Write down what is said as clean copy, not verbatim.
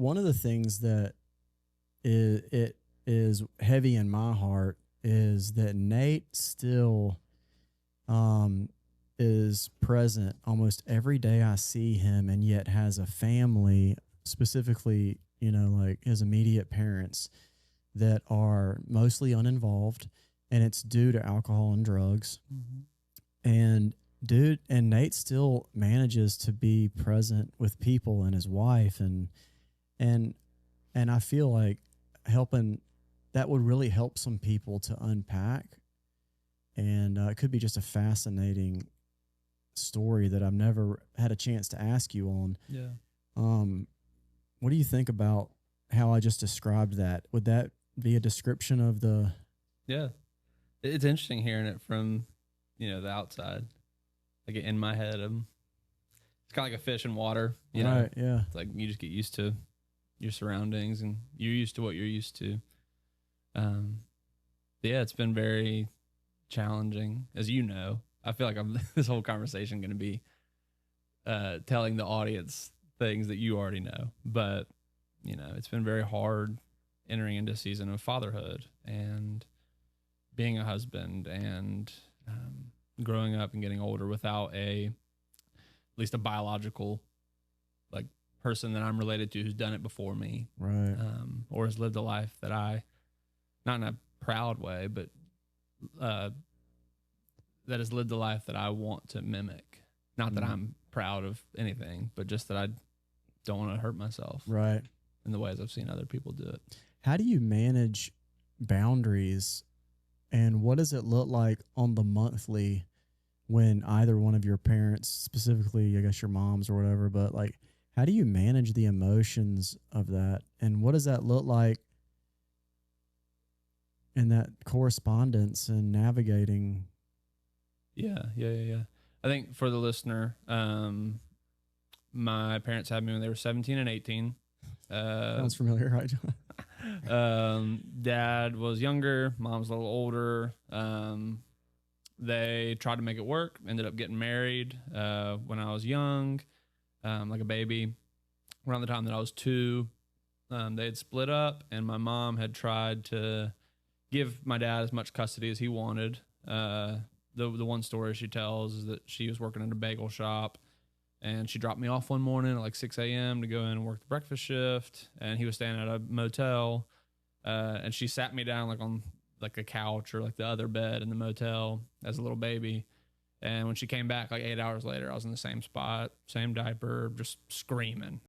one of the things that it is heavy in my heart is that Nate still um, is present almost every day I see him, and yet has a family, specifically, like his immediate parents, that are mostly uninvolved, and it's due to alcohol and drugs. And Nate still manages to be present with people and his wife, and and I feel like helping that would really help some people to unpack. And it could be just a fascinating story that I've never had a chance to ask you on. Yeah. What do you think about how I just described that? Would that be a description of the? Yeah. It's interesting hearing it from, the outside. Like in my head, it's kind of like a fish in water, Right, yeah. It's like you just get used to your surroundings and you're used to what you're used to. Yeah, it's been very challenging, as you know. I feel like I'm this whole conversation going to be telling the audience things that you already know, but it's been very hard entering into a season of fatherhood and being a husband and growing up and getting older without at least a biological like person that I'm related to who's done it before me, Right. or has lived a life that not in a proud way, but that has lived a life that I want to mimic. Not that I'm proud of anything, but just that I don't want to hurt myself. Right. In the ways I've seen other people do it. How do you manage boundaries, and what does it look like on the monthly when either one of your parents, specifically, I guess your moms or whatever, but like, how do you manage the emotions of that? And what does that look like in that correspondence and navigating? Yeah. I think for the listener, my parents had me when they were 17 and 18. Sounds familiar, right? Dad was younger, mom's a little older. They tried to make it work, ended up getting married when I was young, like a baby. Around the time that I was 2, they had split up, and my mom had tried to give my dad as much custody as he wanted. The one story she tells is that she was working in a bagel shop, and she dropped me off one morning at like 6 a.m. to go in and work the breakfast shift, and he was staying at a motel, and she sat me down like on like a couch or like the other bed in the motel as a little baby. And when she came back like 8 hours later, I was in the same spot, same diaper, just screaming.